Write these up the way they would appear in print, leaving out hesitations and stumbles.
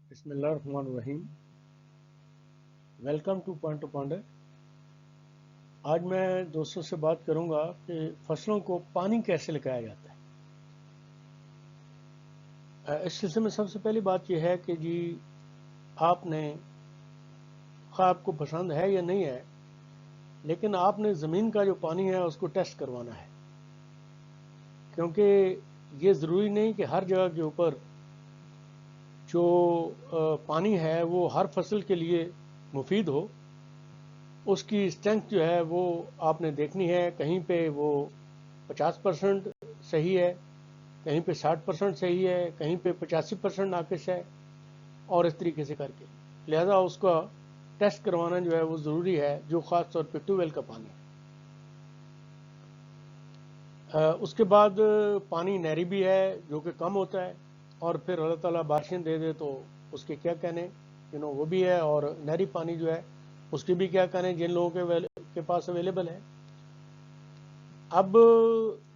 बिस्मिल्लाहिर्रहमानिर्रहीम। Welcome two point two pointer. आज मैं दोस्तों से बात करूंगा कि फसलों को पानी कैसे लगाया जाता है। इस सिलसिले में सबसे पहली बात यह है कि जी आपने खा आपको पसंद है या नहीं है, लेकिन आपने ज़मीन का जो पानी है उसको टेस्ट करवाना है, क्योंकि ये ज़रूरी नहीं कि हर जगह के ऊपर जो पानी है वो हर फसल के लिए मुफीद हो। उसकी स्ट्रेंथ जो है वो आपने देखनी है। कहीं पे वो 50% सही है, कहीं पे 60% सही है, कहीं पे 85% नाकिस है, और इस तरीके से करके लिहाजा उसका टेस्ट करवाना जो है वो ज़रूरी है, जो ख़ास तौर पे ट्यूबवेल का पानी है। उसके बाद पानी नहरी भी है जो कि कम होता है, और फिर अल्लाह ताला बारिशें दे दे तो उसके क्या कहने, वो भी है। और नहरी पानी जो है उसकी भी क्या कहने जिन लोगों के पास अवेलेबल है। अब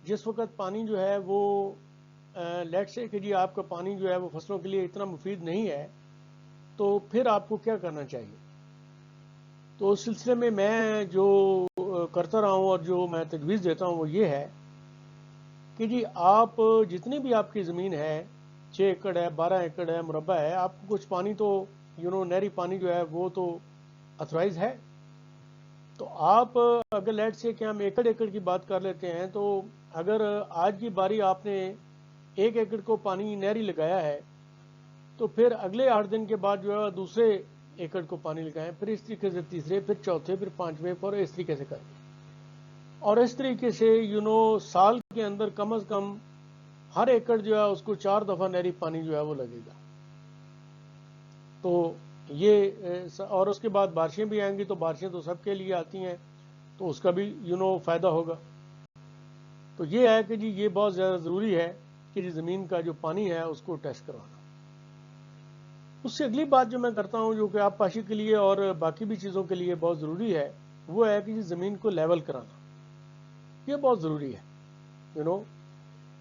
जिस वक्त पानी जो है वो लेट से कि जी आपका पानी जो है वो फसलों के लिए इतना मुफीद नहीं है, तो फिर आपको क्या करना चाहिए। तो उस सिलसिले में मैं जो करता रहा हूँ और जो मैं तजवीज़ देता हूँ वो ये है कि जी आप जितनी भी आपकी ज़मीन है, 6 एकड़ है, 12 एकड़ है, मुरब्बा है, आपको कुछ पानी तो नहरी पानी जो है वो तो अथराइज है। तो आप अगर लेट से कि हम एकड़ एकड़ की बात कर लेते हैं, तो अगर आज की बारी आपने 1 एकड़ को पानी नहरी लगाया है, तो फिर अगले 8 दिन के बाद जो है दूसरे एकड़ को पानी लगाएं, फिर इस तरीके से तीसरे, फिर चौथे, फिर पांचवें, और इस तरीके से करें। और इस तरीके से साल के अंदर कम अज कम हर एकड़ जो है उसको 4 दफ़ा नहरी पानी जो है वो लगेगा। तो ये और उसके बाद बारिशें भी आएंगी, तो बारिशें तो सबके लिए आती हैं, तो उसका भी फ़ायदा होगा। तो ये है कि जी ये बहुत ज़्यादा ज़रूरी है कि ज़मीन का जो पानी है उसको टेस्ट करवाना। उससे अगली बात जो मैं करता हूँ, जो कि आप पाशी के लिए और बाकी भी चीज़ों के लिए बहुत ज़रूरी है, वो है कि ज़मीन को लेवल कराना। ये बहुत ज़रूरी है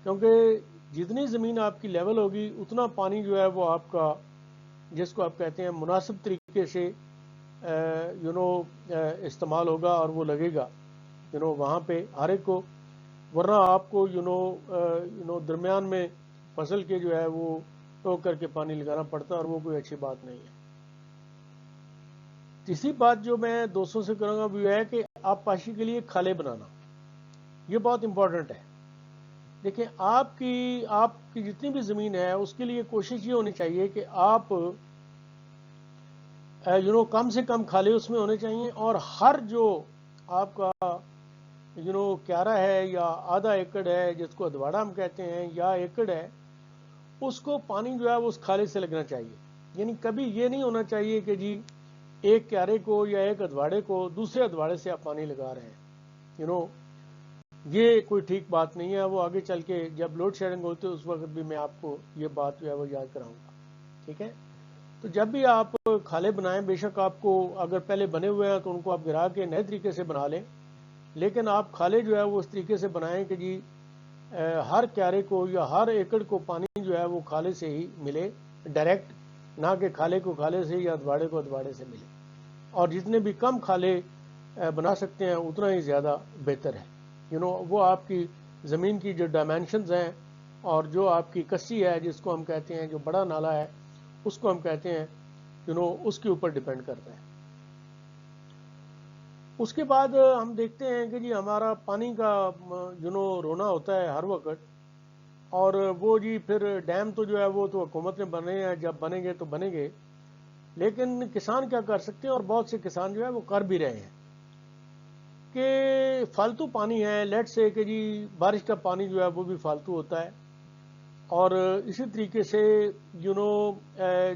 क्योंकि जितनी ज़मीन आपकी लेवल होगी उतना पानी जो है वो आपका, जिसको आप कहते हैं, मुनासिब तरीके से इस्तेमाल होगा और वो लगेगा वहाँ पे हर एक को। वरना आपको दरमियान में फसल के जो है वो टोक करके पानी लगाना पड़ता है, और वो कोई अच्छी बात नहीं है। तीसरी बात जो मैं दोस्तों से करूँगा वो है कि आप पाशी के लिए खाले बनाना, ये बहुत इंपॉर्टेंट है। देखिए आपकी जितनी भी ज़मीन है उसके लिए कोशिश ये होनी चाहिए कि आप कम से कम खाले उसमें होने चाहिए, और हर जो आपका क्यारा है या आधा एकड़ है, जिसको अधवाड़ा हम कहते हैं, या एकड़ है, उसको पानी जो है वो उस खाले से लगना चाहिए। यानी कभी ये नहीं होना चाहिए कि जी एक क्यारे को या एक अधवाड़े को दूसरे अधवाड़े से आप पानी लगा रहे हैं। ये कोई ठीक बात नहीं है। वो आगे चल के जब लोड शेडिंग होती है उस वक्त भी मैं आपको ये बात जो है वो याद कराऊंगा। ठीक है। तो जब भी आप खाले बनाएं, बेशक आपको अगर पहले बने हुए हैं तो उनको आप गिरा के नए तरीके से बना लें, लेकिन आप खाले जो है वो उस तरीके से बनाएं कि जी हर क्यारे को या हर एकड़ को पानी जो है वो खाले से ही मिले डायरेक्ट, ना कि खाले को खाले से या अधवाड़े को अधवाड़े से मिले। और जितने भी कम खाले बना सकते हैं उतना ही ज़्यादा बेहतर है। वो आपकी ज़मीन की जो डायमेंशंस हैं और जो आपकी कस्सी है, जिसको हम कहते हैं, जो बड़ा नाला है उसको हम कहते हैं, उसके ऊपर डिपेंड करता है। उसके बाद हम देखते हैं कि जी हमारा पानी का रोना होता है हर वक्त, और वो जी फिर डैम तो जो है वो तो हुकूमत ने बने हैं, जब बनेंगे तो बनेंगे, लेकिन किसान क्या कर सकते हैं, और बहुत से किसान जो है वो कर भी रहे हैं, कि फालतू पानी है, लेट से कि जी बारिश का पानी जो है वो भी फालतू होता है। और इसी तरीके से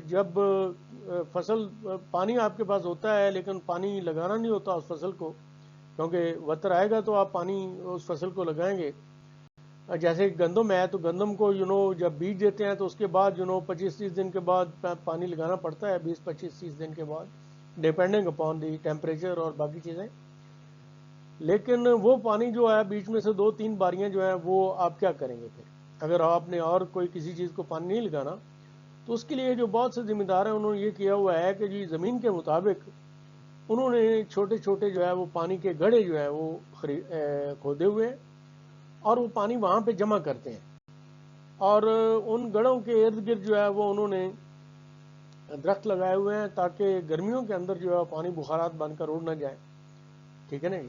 जब फसल पानी आपके पास होता है लेकिन पानी लगाना नहीं होता उस फसल को, क्योंकि वतर आएगा तो आप पानी उस फसल को लगाएंगे। जैसे गंदम है तो गंदम को जब बीज देते हैं तो उसके बाद 25-30 दिन के बाद पानी लगाना पड़ता है, 20-25-30 दिन के बाद, डिपेंडिंग अपॉन दी टेम्परेचर और बाकी चीज़ें। लेकिन वो पानी जो है बीच में से 2-3 बारियां जो है वो आप क्या करेंगे फिर, अगर आपने और कोई किसी चीज़ को पानी नहीं लगाना, तो उसके लिए जो बहुत से जिम्मेदार हैं उन्होंने ये किया हुआ है कि जी ज़मीन के मुताबिक उन्होंने छोटे छोटे जो है वो पानी के गड्ढे जो है वो खोदे हुए हैं और वो पानी वहाँ पे जमा करते हैं, और उन गढ़ों के इर्द गिर्द जो है वो उन्होंने दरख्त लगाए हुए हैं ताकि गर्मियों के अंदर जो है पानी बुखारात बनकर उड़ ना जाए। ठीक है ना।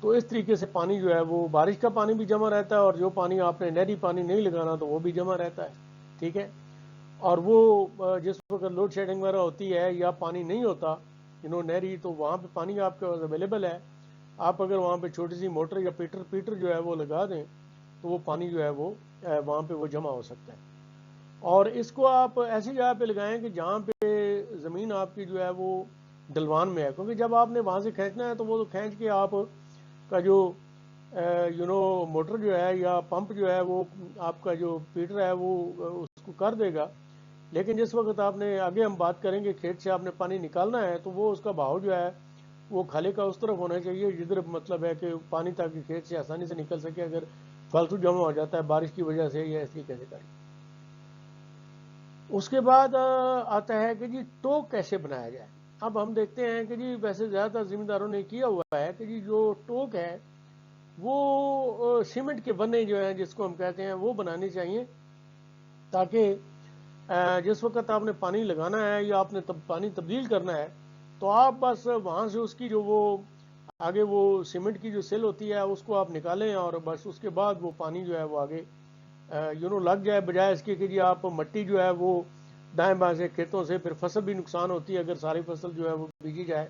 तो इस तरीके से पानी जो है वो बारिश का पानी भी जमा रहता है, और जो पानी आपने नहरी पानी नहीं लगाना तो वो भी जमा रहता है। ठीक है। और वो जिस वक्त लोड शेडिंग वगैरह होती है या पानी नहीं होता नहरी, तो वहाँ पे पानी आपके पास अवेलेबल है। आप अगर वहाँ पे छोटी सी मोटर या पीटर पीटर जो है वो लगा दें तो वो पानी जो है वो वहाँ पे वो जमा हो सकता है। और इसको आप ऐसी जगह पे लगाएं कि जहाँ पे ज़मीन आपकी जो है वो ढलवान में है, क्योंकि जब आपने वहाँ से खींचना है तो वो तो खींच के आप का जो मोटर जो है या पंप जो है वो आपका जो पीटर है वो उसको कर देगा। लेकिन जिस वक्त आपने आगे हम बात करेंगे खेत से आपने पानी निकालना है तो वो उसका बहाव जो है वो खाले का उस तरफ होना चाहिए जिधर मतलब है कि पानी ताकि खेत से आसानी से निकल सके, अगर फालतू जमा हो जाता है बारिश की वजह से या इसलिए कैसे करें। उसके बाद आता है कि जी टोक कैसे बनाया जाए। अब हम देखते हैं कि जी वैसे ज़्यादातर जिम्मेदारों ने किया हुआ है कि जी जो टोक है वो सीमेंट के बने जो हैं जिसको हम कहते हैं वो बनानी चाहिए, ताकि जिस वक्त आपने पानी लगाना है या आपने पानी तब्दील करना है तो आप बस वहाँ से उसकी जो वो आगे वो सीमेंट की जो सेल होती है उसको आप निकालें, और बस उसके बाद वो पानी जो है वो आगे लग जाए, बजाय इसके कि जी आप मट्टी जो है वो दाएं बाएं से खेतों से, फिर फसल भी नुकसान होती है अगर सारी फसल जो है वो बीजी जाए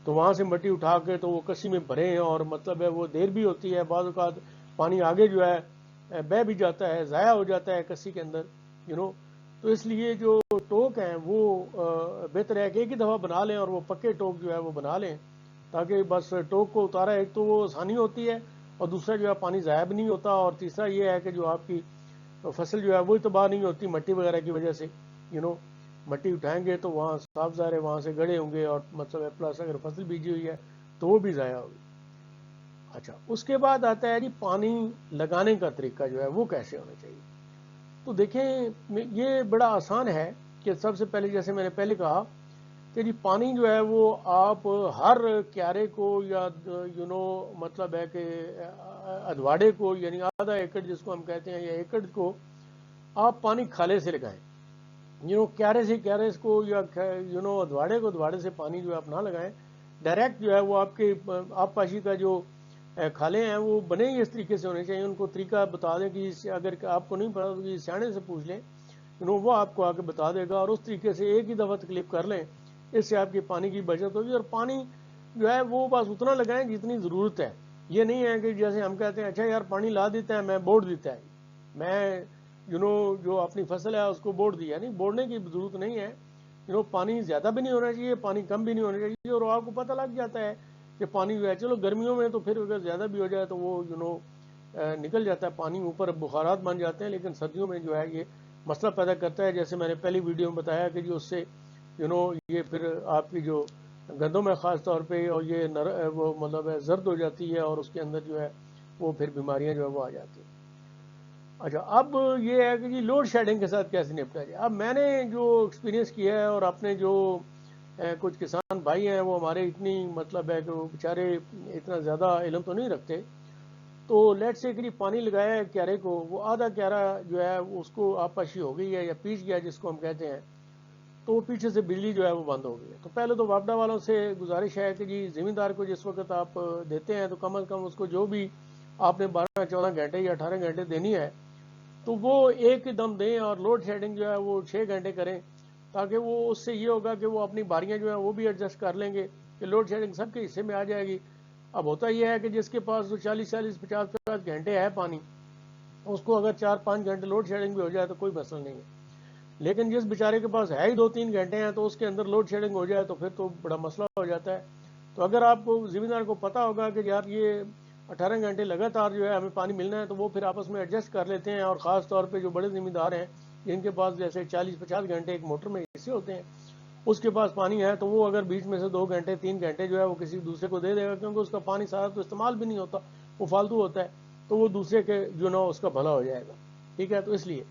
तो वहाँ से मट्टी उठा के तो वो कसी में भरें, और मतलब है वो देर भी होती है, बाद औक़ात पानी आगे जो है बह भी जाता है, ज़ाया हो जाता है कसी के अंदर तो इसलिए जो टोक हैं वो बेहतर है कि एक ही दफ़ा बना लें, और वो पक्के टोक जो है वो बना लें ताकि बस टोक को उतारा, एक तो वो आसानी होती है और दूसरा जो है पानी ज़ाया भी नहीं होता, और तीसरा ये है कि जो आपकी फसल जो है वो तबाह नहीं होती मट्टी वगैरह की वजह से। मट्टी उठाएंगे तो वहाँ साफ ज़ाहिर है वहाँ से गड़े होंगे, और मतलब है प्लस अगर फसल बीजी हुई है तो वो भी ज़ाया होगी। अच्छा, उसके बाद आता है जी पानी लगाने का तरीका जो है वो कैसे होना चाहिए। तो देखें ये बड़ा आसान है कि सबसे पहले जैसे मैंने पहले कहा कि जी पानी जो है वो आप हर क्यारे को या मतलब है कि अधवाड़े को यानी आधा एकड़ जिसको हम कहते हैं या एकड़ को आप पानी खाले से लगाएं। क्यारे से क्यारे को या अधवाड़े को अधवाड़े से पानी जो है आप ना लगाएं, डायरेक्ट जो है वो आपके आप पाशी का जो खाले हैं वो बने ही इस तरीके से होने चाहिए। उनको तरीका बता दें कि अगर आपको नहीं पता तो सियाने से पूछ लें, वो आपको आके बता देगा, और उस तरीके से एक ही दफ़ा तकलीफ कर लें, इससे आपकी पानी की बचत होगी। और पानी जो है वो बस उतना लगाएं जितनी ज़रूरत है। ये नहीं है कि जैसे हम कहते हैं अच्छा यार पानी ला देता है मैं बोड़ देता है, मैं जो अपनी फसल है उसको बोड़ दिया, नहीं, बोड़ने की जरूरत नहीं है। पानी ज़्यादा भी नहीं होना चाहिए, पानी कम भी नहीं होना चाहिए, और आपको पता लग जाता है कि पानी जो है चलो गर्मियों में तो फिर अगर ज़्यादा भी हो जाए तो वो निकल जाता है पानी, ऊपर बुखारात बन जाते हैं, लेकिन सर्दियों में जो है ये मसला पैदा करता है। जैसे मैंने पहली वीडियो में बताया कि जो उससे ये फिर आपकी जो गंदों में ख़ास तौर पे और ये वो मतलब है जर्द हो जाती है, और उसके अंदर जो है वो फिर बीमारियां जो है वो आ जाती हैं। अच्छा, अब ये है कि जी लोड शेडिंग के साथ कैसे निपटा जाए। अब मैंने जो एक्सपीरियंस किया है और अपने जो कुछ किसान भाई हैं वो हमारे इतनी मतलब है कि वो बेचारे इतना ज़्यादा इल्म तो नहीं रखते, तो लेट से करीब पानी लगाया है क्यारे को, वो आधा क्यारा जो है उसको आपाशी हो गई है या पीछ गया जिसको हम कहते हैं, तो वो पीछे से बिजली जो है वो बंद हो गई है। तो पहले तो वापडा वालों से गुजारिश है कि जी ज़मींदार को जिस वक्त आप देते हैं तो कम अज़ कम उसको जो भी आपने 12-14 घंटे या 18 घंटे देनी है तो वो एक दम दें, और लोड शेडिंग जो है वो 6 घंटे करें, ताकि वो उससे ये होगा कि वो अपनी बारियां जो है वो भी एडजस्ट कर लेंगे कि लोड शेडिंग सबके हिस्से में आ जाएगी। अब होता यह है कि जिसके पास तो 40-40-50-50 घंटे है पानी, उसको अगर 4-5 घंटे लोड शेडिंग भी हो जाए तो कोई मसला नहीं है, लेकिन जिस बेचारे के पास है ही 2-3 घंटे हैं तो उसके अंदर लोड शेडिंग हो जाए तो फिर तो बड़ा मसला हो जाता है। तो अगर आपको ज़मींदार को पता होगा कि यार ये 18 घंटे लगातार जो है हमें पानी मिलना है, तो वो फिर आपस में एडजस्ट कर लेते हैं। और ख़ास तौर पे जो बड़े ज़मींदार हैं जिनके पास जैसे 40-50 घंटे एक मोटर में हिस्से होते हैं, उसके पास पानी है तो वो अगर बीच में से 2 घंटे 3 घंटे जो है वो किसी दूसरे को दे देगा, क्योंकि उसका पानी सारा तो इस्तेमाल भी नहीं होता, वो फालतू होता है, तो वो दूसरे के जो ना उसका भला हो जाएगा। ठीक है, तो इसलिए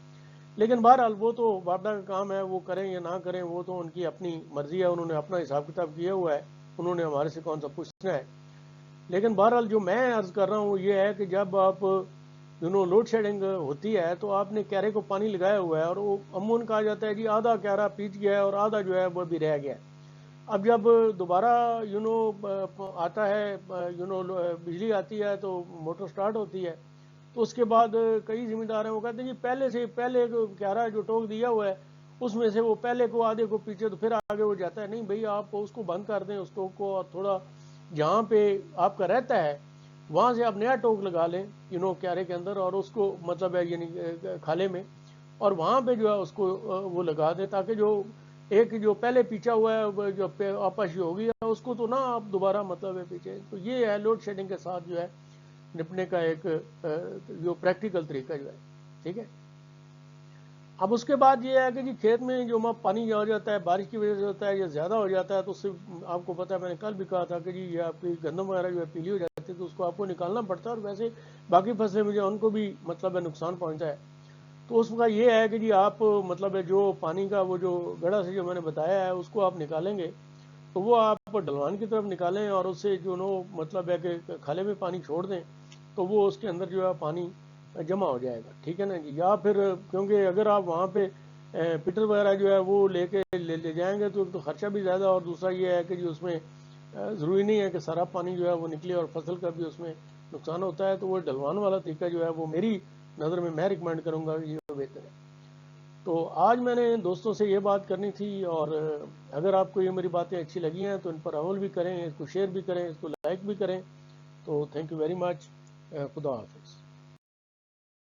लेकिन बहरहाल वो तो वापडा का काम है, वो करें या ना करें वो तो उनकी अपनी मर्जी है, उन्होंने अपना हिसाब किताब किया हुआ है, उन्होंने हमारे से कौन सा पूछना है। लेकिन बहरहाल जो मैं अर्ज कर रहा हूँ वो ये है कि जब आप लोड शेडिंग होती है तो आपने क्यारे को पानी लगाया हुआ है और वो अमूमन कहा जाता है जी आधा क्यारा पीच गया है और आधा जो है वो भी रह गया है। अब जब दोबारा आता है बिजली आती है तो मोटर स्टार्ट होती है, तो उसके बाद कई जिम्मेदार हैं वो कहते हैं जी पहले से पहले क्यारा जो टोक दिया हुआ है उसमें से वो पहले को आधे को पीछे तो फिर आगे वो जाता है। नहीं भाई, आप उसको बंद कर दें उस टोक को, और थोड़ा जहाँ पे आपका रहता है वहाँ से आप नया टोक लगा लें क्यारे के अंदर, और उसको मतलब है यानी खाले में, और वहाँ पे जो है उसको वो लगा दें, ताकि जो एक जो पहले पीछा हुआ है जो आपस हो गया उसको तो ना आप दोबारा मतलब है पीछे। तो ये है लोड शेडिंग के साथ जो है निपटने का एक जो प्रैक्टिकल तरीका जो है। ठीक है। अब उसके बाद ये है कि जी खेत में जो पानी आ जाता है बारिश की वजह से होता है या ज़्यादा हो जाता है, तो उससे आपको पता है, मैंने कल भी कहा था कि जी ये आपकी गंदम वगैरह जो है पीली हो जाती है, तो उसको आपको निकालना पड़ता है। और वैसे बाकी फसलें में जो उनको भी मतलब है नुकसान पहुँचता है। तो उसका ये है कि जी आप मतलब है जो पानी का वो जो गड़ा से जो मैंने बताया है उसको आप निकालेंगे, तो वो आप ढलवान की तरफ निकालें और उससे जो मतलब है कि खाले में पानी छोड़ दें, तो वो उसके अंदर जो है पानी जमा हो जाएगा। ठीक है ना जी। या फिर क्योंकि अगर आप वहाँ पे पिटर वगैरह जो है वो ले जाएंगे तो खर्चा भी ज़्यादा, और दूसरा ये है कि जी उसमें ज़रूरी नहीं है कि सारा पानी जो है वो निकले और फसल का भी उसमें नुकसान होता है। तो वो ढलवान वाला तरीका जो है वो मेरी नज़र में मैं रिकमेंड करूँगा कि ये बेहतर है। तो आज मैंने दोस्तों से ये बात करनी थी, और अगर आपको ये मेरी बातें अच्छी लगी हैं तो इन पर अमल भी करें, इसको शेयर भी करें, इसको लाइक भी करें। तो थैंक यू वेरी मच। खुदा हाफिज़।